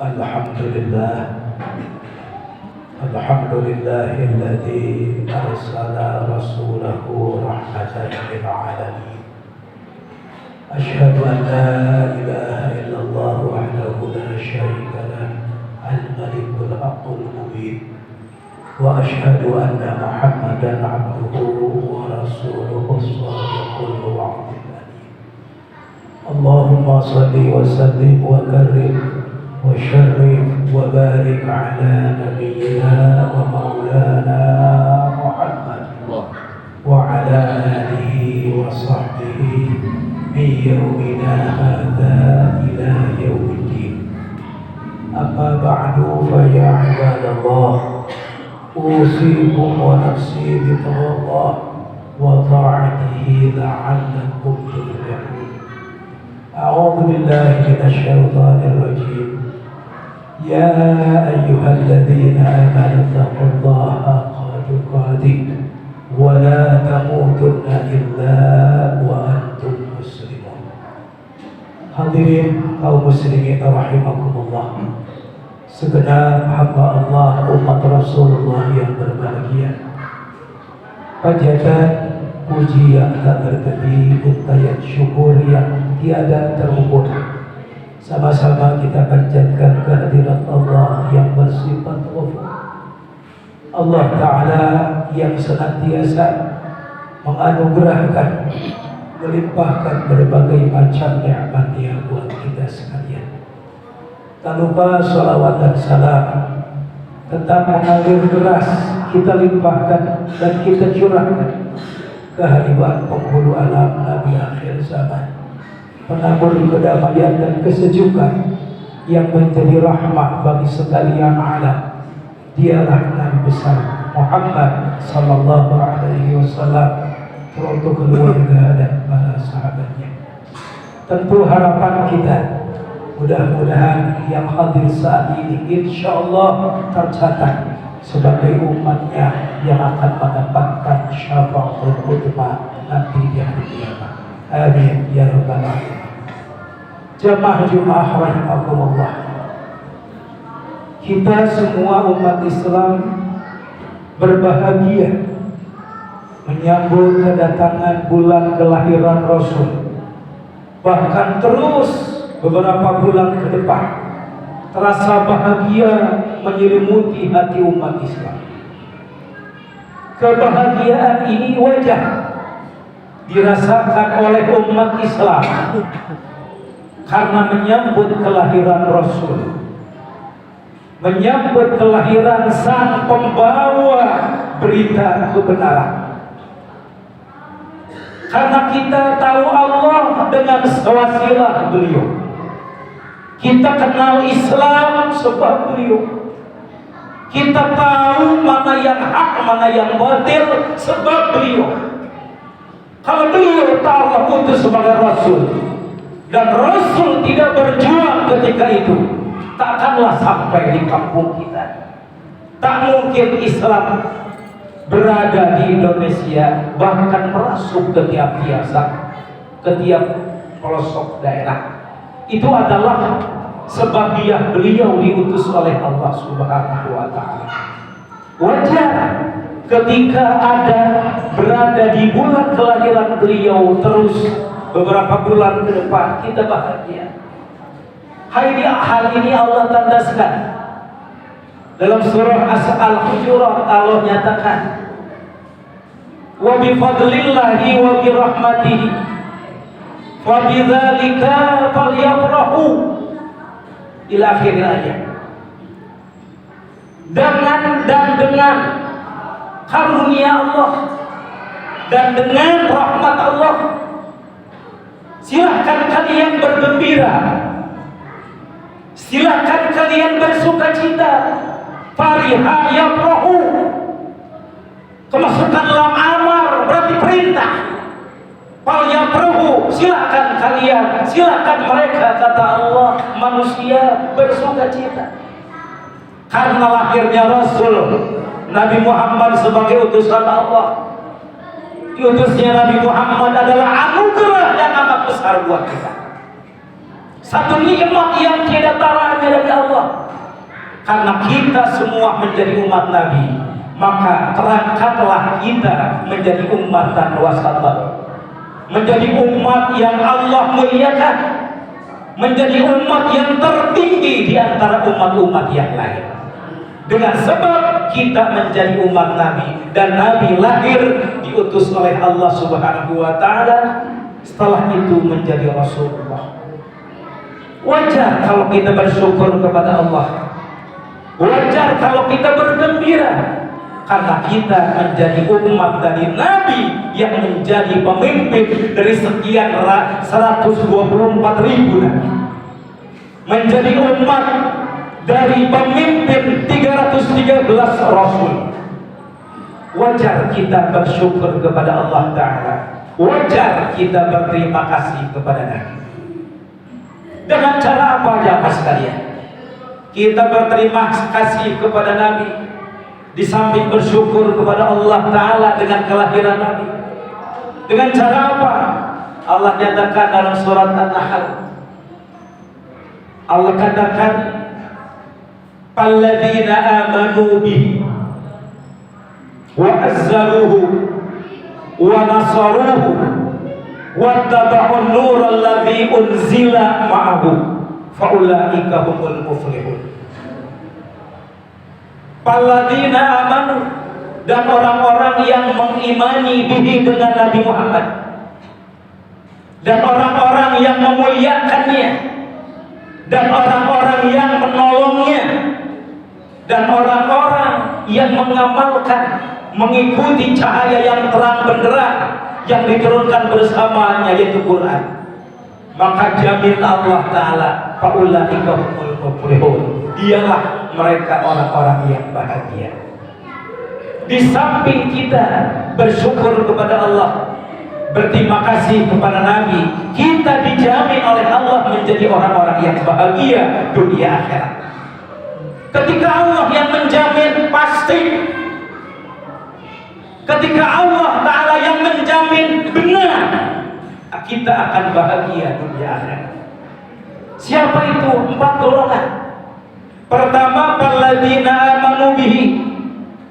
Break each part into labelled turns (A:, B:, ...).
A: Alhamdulillah, alhamdulillahilladzi arsala rasulahu rahmatan lil alamin. Asyhadu an la ilaha illallah wahdahu la syarika lah, al-malikul haqqul mubin. Wa asyhadu anna Muhammadan abduhu wa rasuluhu shadiqul wa'dil amin. Allahumma shalli wa sallim wa karim وشرف وبارك على نبينا ومولانا محمد وعلى آله وصحبه من يومنا هذا إلى يوم الدين. أما بعد فيا عباد الله، أوصيكم ونفسي بتقوى الله وطاعته لعلكم تفلحون. أعوذ بالله من الشيطان الرجيم. يا أيها الذين آمنوا اتقوا الله حق تقاته ولا تموتن إلا وأنتم مسلمون. Hadirin kaum muslimin rahimakumullah, segenap hamba Allah umat Rasulullah yang berbahagia, panjatan puji yang tak berhenti, untayan syukur yang tiada terukur, sama-sama kita panjatkan kehadirat Allah yang bersifat ghafur, Allah Ta'ala yang senantiasa menganugerahkan, melimpahkan berbagai macam nikmat-Nya buat kita sekalian. Tak lupa salawat dan salam tetap mengalir deras kita limpahkan dan kita curahkan kehadiran penghulu alam, Nabi akhir zaman, penabur kedamaian dan kesejukan yang menjadi rahmat bagi sekalian alam. Dialah Nabi besar Muhammad sallallahu alaihi wasallam, teruntuk keluarga dan para sahabatnya. Tentu harapan kita, mudah-mudahan yang hadir saat ini insyaallah tercatat sebagai umatnya yang akan mendapatkan syafaatul uzma nanti di hari kiamat. Amin ya rabbal alamin. Jamaah Jumat rahimakumullah, kita semua umat Islam berbahagia menyambut kedatangan bulan kelahiran Rasul. Bahkan terus beberapa bulan ke depan terasa bahagia menyelimuti hati umat Islam. Kebahagiaan ini wajar dirasakan oleh umat Islam karena menyambut kelahiran Rasul, menyambut kelahiran sang pembawa berita kebenaran. Karena kita tahu Allah dengan wasilah beliau, kita kenal Islam sebab beliau, kita tahu mana yang hak, mana yang batil sebab beliau. Kalau beliau Allah utus sebagai Rasul dan Rasul tidak berjuang ketika itu, takkanlah sampai di kampung kita. Tak mungkin Islam berada di Indonesia, bahkan merasuk ke tiap desa, ke tiap pelosok daerah. Itu adalah sebabiah beliau diutus oleh Allah Subhanahu wa Ta'ala. Wajar ketika ada berada di bulan kelahiran beliau terus beberapa bulan ke depan kita bahagia. Hal ini Allah tandaskan dalam surah Al-Hujurat. Allah nyatakan, wa bi fadlillahi wa bi rahmatihi fa bidzalika falyafrahu ila akhir ayat. Dengan karunia Allah dan dengan rahmat Allah, silahkan kalian bergembira, silahkan kalian bersukacita. Fariha yafrahu, kemasukan lam amar berarti perintah. Fal yafrahu, silahkan kalian, silahkan mereka, kata Allah, manusia bersukacita karena lahirnya Rasul Nabi Muhammad sebagai utusan Allah. Diutusnya Nabi Muhammad adalah anugerah yang amat besar buat kita. Satu nikmat yang tidak taranya dari Allah. Karena kita semua menjadi umat Nabi, maka terangkatlah kita menjadi ummatan wasatan, menjadi umat yang Allah muliakan, menjadi umat yang tertinggi di antara umat-umat yang lain. Dengan sebab kita menjadi umat Nabi, dan Nabi lahir diutus oleh Allah Subhanahu wa Ta'ala, setelah itu menjadi Rasulullah. Wajar kalau kita bersyukur kepada Allah, wajar kalau kita bergembira, karena kita menjadi umat dari Nabi yang menjadi pemimpin dari sekian 124.000 Nabi, menjadi umat dari pemimpin 313 Rasul. Wajar kita bersyukur kepada Allah Ta'ala, wajar kita berterima kasih kepada Nabi. Dengan cara apa aja sekalian kita berterima kasih kepada Nabi? Di samping bersyukur kepada Allah Ta'ala dengan kelahiran Nabi, dengan cara apa? Allah nyatakan dalam surat An-Nahl, Allah katakan, "Alladzina amanu bihi wa azzaruhu wa nasaruhu wattaba'un nural ladzi unzila ma'ahu faulaika humul muflihun." Alladzina amanu, dan orang-orang yang mengimani bihi dengan Nabi Muhammad, dan orang-orang yang memuliakannya, dan orang-orang yang menolongnya, dan orang-orang yang mengamalkan, mengikuti cahaya yang terang benderang yang diturunkan bersamanya, yaitu Quran. Maka jamin Allah Ta'ala, faulaika humul muflihun, dialah mereka orang-orang yang bahagia. Di samping kita bersyukur kepada Allah, berterima kasih kepada Nabi, kita dijamin oleh Allah menjadi orang-orang yang bahagia dunia akhirat. Ketika Allah yang menjamin, pasti. Ketika Allah Ta'ala yang menjamin, benar, kita akan bahagia dunia akhirat. Siapa itu? 4 golongan. Pertama, alladzina amanu bihi,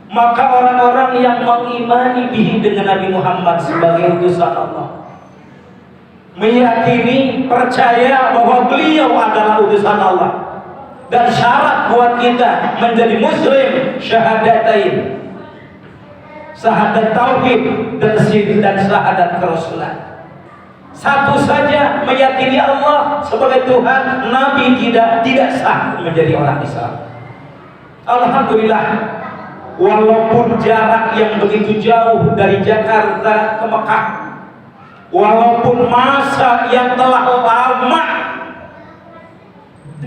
A: maka orang-orang yang mengimani bihi dengan Nabi Muhammad sebagai utusan Allah, meyakini, percaya bahwa beliau adalah utusan Allah. Dan syarat buat kita menjadi muslim, syahadatain, syahadat tauhid dan syahadat kerasulan. Satu saja, meyakini Allah sebagai Tuhan, Nabi tidak sah menjadi orang Islam. Alhamdulillah, walaupun jarak yang begitu jauh dari Jakarta ke Mekah, walaupun masa yang telah lama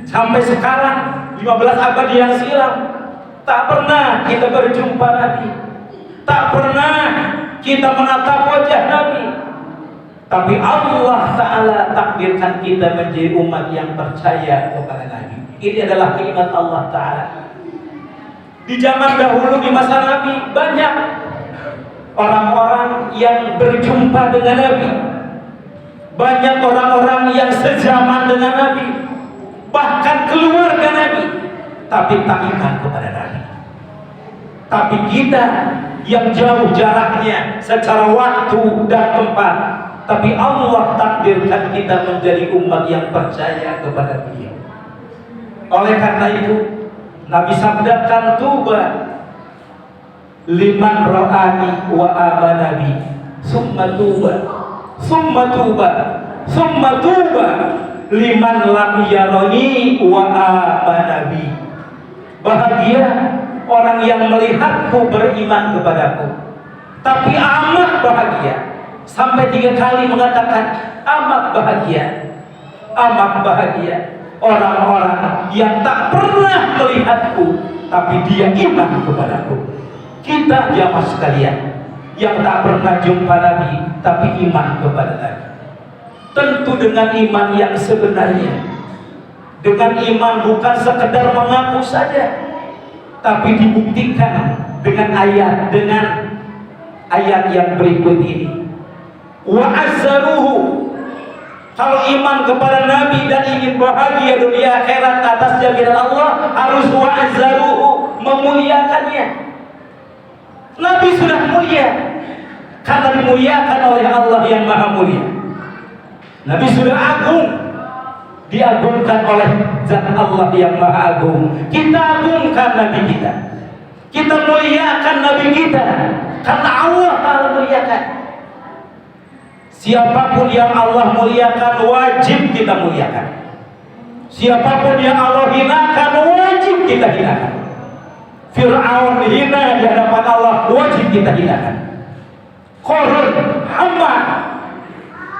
A: sampai sekarang 15 abad yang silam, tak pernah kita berjumpa Nabi, tak pernah kita menatap wajah Nabi. Tapi Allah Ta'ala takdirkan kita menjadi umat yang percaya kepada Nabi. Ini adalah nikmat Allah Ta'ala. Di zaman dahulu, di masa Nabi, banyak orang-orang yang berjumpa dengan Nabi, banyak orang-orang yang sezaman dengan Nabi, bahkan keluarga Nabi, tapi tak iman kepada Nabi. Tapi kita yang jauh jaraknya secara waktu dan tempat, tapi Allah takdirkan kita menjadi umat yang percaya kepada beliau. Oleh karena itu, Nabi sabdakan, tuba liman ra'ani wa amanabi, summa tuba, summa tuba, summa tuba liman lam yarani wa amanabi. Bahagia orang yang melihatku beriman kepadaku. Tapi amat bahagia, sampai 3 kali mengatakan amat bahagia, amat bahagia orang-orang yang tak pernah melihatku tapi dia iman kepadaku. Kita jamaah sekalian yang tak pernah jumpa Nabi tapi iman kepada Nabi, tentu dengan iman yang sebenarnya, dengan iman bukan sekedar mengaku saja, tapi dibuktikan dengan ayat, dengan ayat yang berikut ini. Wa azzaruhu, kalau iman kepada Nabi dan ingin bahagia dunia akhirat atas jaminan Allah, harus wa azzaruhu, memuliakannya. Nabi sudah mulia karena dimuliakan oleh Allah yang Maha Mulia. Nabi sudah agung, diagungkan oleh zat Allah yang Maha Agung. Kita agungkan Nabi kita, kita muliakan Nabi kita karena Allah Ta'ala muliakan. Siapapun yang Allah muliakan wajib kita muliakan. Siapapun yang Allah hinakan wajib kita hinakan. Fir'aun hina di hadapan Allah, wajib kita hinakan. Qarun, Haman,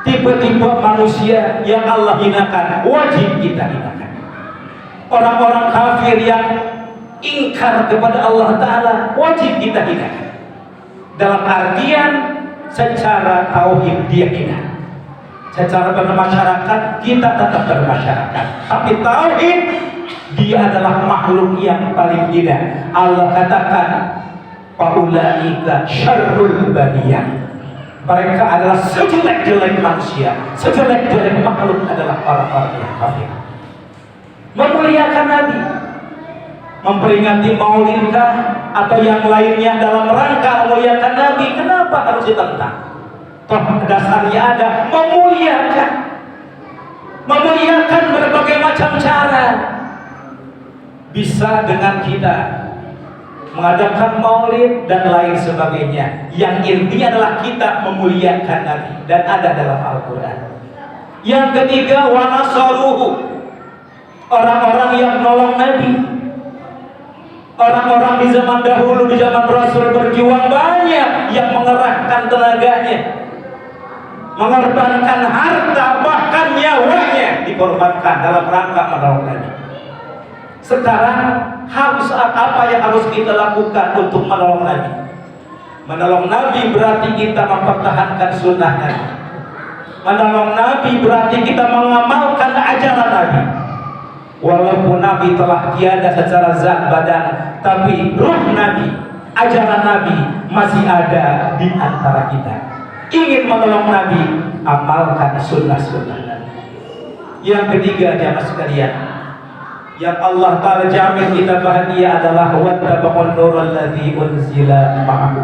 A: tipe-tipe manusia yang Allah hinakan, wajib kita hinakan. Orang-orang kafir yang ingkar kepada Allah Ta'ala, wajib kita hinakan. Dalam artian secara tauhid dia hina, secara bermasyarakat kita tetap bermasyarakat, tapi tauhid dia adalah makhluk yang paling hina. Allah katakan faulaika syarrul bariyah, mereka adalah sejelek-jelek manusia, sejelek-jelek makhluk adalah orang-orang yang kafir. Memuliakan Nabi, memperingati maulidkah atau yang lainnya dalam rangka memuliakan Nabi, kenapa harus ditentang? Toh dasarnya ada memuliakan, memuliakan berbagai macam cara. Bisa dengan kita mengadakan maulid dan lain sebagainya. Yang intinya adalah kita memuliakan Nabi dan ada dalam Al-Quran. Yang ketiga, wa nasaruhu, orang-orang yang nolong Nabi. Orang-orang di zaman dahulu, di zaman Rasul berjuang banyak yang mengerahkan tenaganya, mengorbankan harta, bahkan nyawanya dikorbankan dalam rangka menolong Nabi. Sekarang harus apa yang harus kita lakukan untuk menolong Nabi? Menolong Nabi berarti kita mempertahankan sunnah Nabi. Menolong Nabi berarti kita mengamalkan ajaran Nabi. Walaupun Nabi telah tiada secara zat badan, tapi ruh Nabi, ajaran Nabi masih ada di antara kita. Ingin menolong Nabi, amalkan sunnah-sunnah Nabi. Yang ketiga, jamaah sekalian, yang Allah Ta'ala jamin kita bahagia adalah wattaba'un nurul ladzi unzila ma'ahu.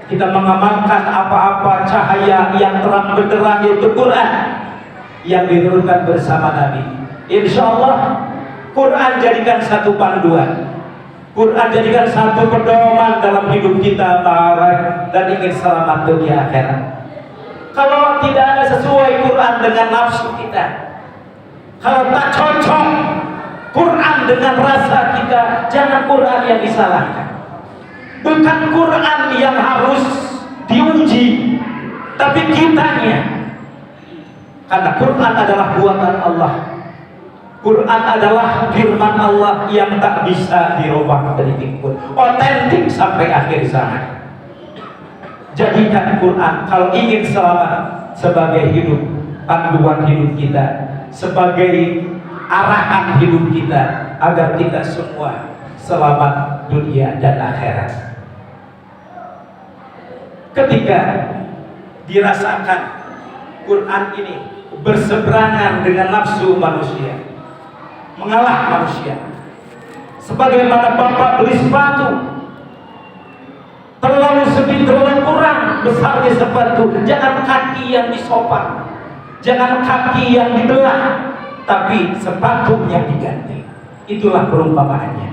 A: Kita mengamalkan apa-apa cahaya yang terang benderang, yaitu Quran yang diturunkan bersama Nabi. Insya Allah Quran jadikan satu panduan, Quran jadikan satu pedoman dalam hidup kita dan ingin selamat dunia akhirat. Kalau tidak ada sesuai Quran dengan nafsu kita, kalau tak cocok Quran dengan rasa kita, jangan Quran yang disalahkan. Bukan Quran yang harus diuji, tapi kitanya. Karena Quran adalah buatan Allah. Quran adalah firman Allah yang tak bisa dirubah sedikit pun, otentik sampai akhir zaman. Jadikan Quran kalau ingin selamat sebagai hidup, panduan hidup kita, sebagai arahan hidup kita, agar kita semua selamat dunia dan akhirat. Ketika dirasakan Quran ini berseberangan dengan nafsu manusia, mengalah manusia, sebagaimana bapak beli sepatu, terlalu sedikit, terlalu kurang besarnya sepatu, jangan kaki yang disopang, jangan kaki yang dibelah, tapi sepatu yang diganti. Itulah perumpamaannya.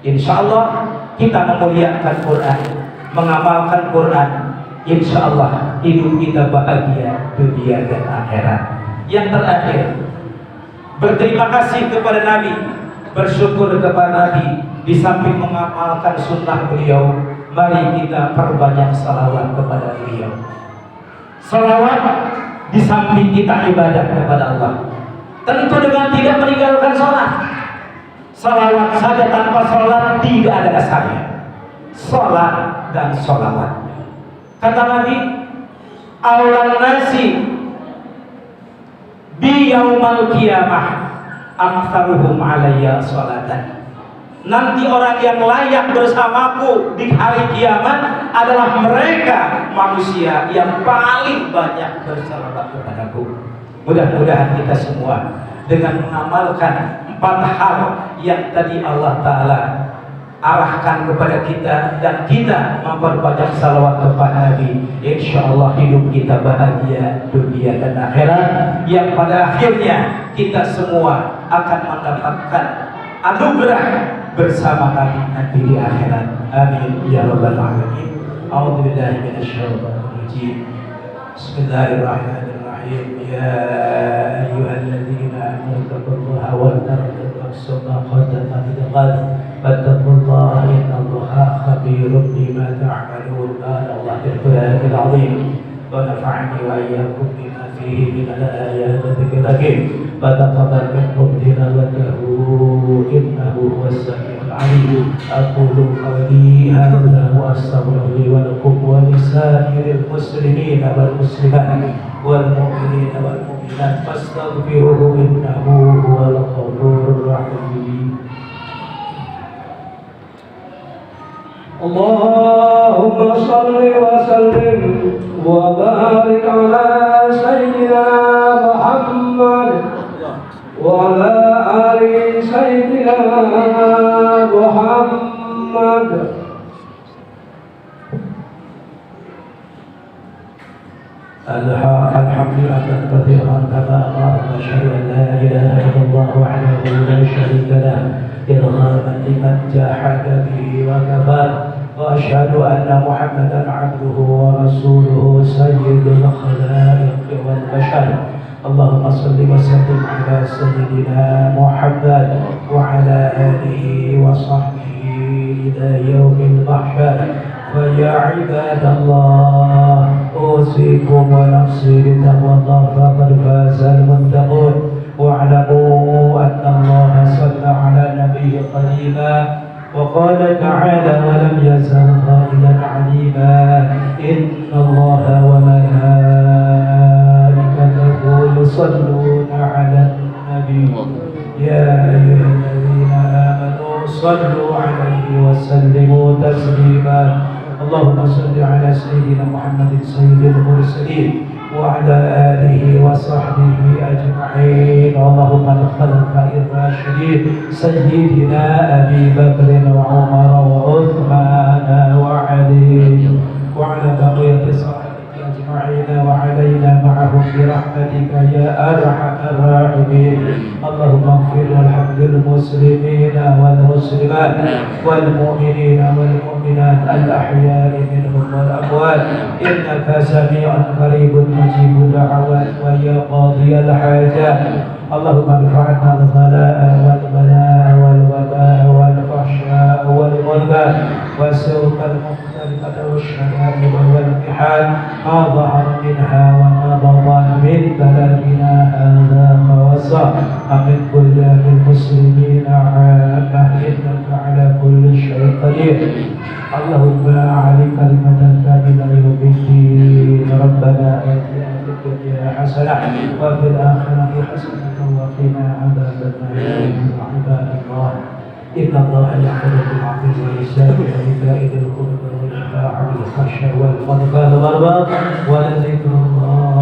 A: Insya Allah kita memuliakan Quran, mengamalkan Quran, insya Allah hidup kita bahagia dunia dan akhirat. Yang terakhir, berterima kasih kepada Nabi, bersyukur kepada Nabi. Di samping mengamalkan sunnah beliau, mari kita perbanyak salawat kepada beliau. Salawat di samping kita ibadah kepada Allah, tentu dengan tidak meninggalkan sholat. Salawat saja tanpa sholat tidak ada dasarnya. Sholat dan sholawat. Kata Nabi, awlan nasi bi yaumal qiyamah aktsaruhum alayya sholatan. Nanti orang yang layak bersamaku di hari kiamat adalah mereka manusia yang paling banyak bersalawat kepadaku. Mudah-mudahan kita semua dengan mengamalkan 4 hal yang tadi Allah Ta'ala arahkan kepada kita dan kita memperbanyak salawat kepada Nabi, insya Allah hidup kita bahagia dunia dan akhirat, yang pada akhirnya kita semua akan mendapatkan anugerah bersama Nabi nanti di akhirat. Amin ya rabbal alamin. A'udzubillahi minasyaitonir rajim. Bismillahirrahmanirrahim. Ya ayyuhalladzina amanu taqullaha wa taqu nafsun ma qaddamat lighad fattaqullaha innallaha khabirum bima ta'malun. Allahul azim wa nafa'ani wa iyyakum bima fihi minal ayati wa dzikril hakim. Fataqabbal minkum tilawatahu innahu huwas samiul alim. Aqulu qawli hadza wa astaghfiru li wa lakum wa lisa'iril muslimin wal muslimat wal mu'minin wal mu'minat fastaghfiruhu innahu huwal ghafurur rahim. Allahumma shalli wa sallim wa barik ala sayyidina Muhammad wa ala ali sayyidina Muhammad. Alhamdulillah katsiran kama amara asyhadu an la ilaha illallah wahdahu la syarika lah irghaman liman jahada bihi wa kafar wa asyhadu anna Muhammadan abduhu wa rasuluhu sayyidul khalaiq wal bashar. Allahumma salli wa sallim ala sayyidina Muhammad wa ala alihi wa sahbihi ila yaumil mahsyar. فيا عباد الله أوصيكم ونفسي بتقوى الله فقد فاز المتقون واعلموا أن الله صلى على النبي قريبا وقال تعالى ولم يزل قائلا عليما إن الله وملائكته يصلون على النبي يا أيها الذين آمنوا صلوا عليه وسلموا تسليما. اللهم صل على سيدنا محمد سيد المرسلين وعلى آله وصحبه أجمعين. اللهم الخلفاء الراشدين سيدنا أبي بكر وعمر وعثمان وعلي وعلى بقية الصحابة أجمعين وعلينا معهم برحمتك يا أرحم الراحمين. اللهم اغفر وارحم للمسلمين والمسلمات والمؤمنين والمؤمنات الأحياء منهم والأموات إنك سميع قريب مجيب الدعوات ويا قاضي الحاجات. اللهم ارفعنا الغلاء والبلاء والوباء والفحشاء والمنكر والسوء المختلفة والشدائد والامتحان ما ظهر منها وما بطن من بلدنا هذا خاصة ومن بلدان المسلمين عامة إنك على كل شيء قدير. اللهم أعلي كلمتك إلى يوم الدين. ربنا آتنا في الدنيا حسنة وفي الآخرة حسنة وقنا عذاب النار. عباد الله إن الله يأمر بالعدل والإحسان وإيتاء ذي القربى وينهى عن الفحشاء والمنكر والبغي ولذكر الله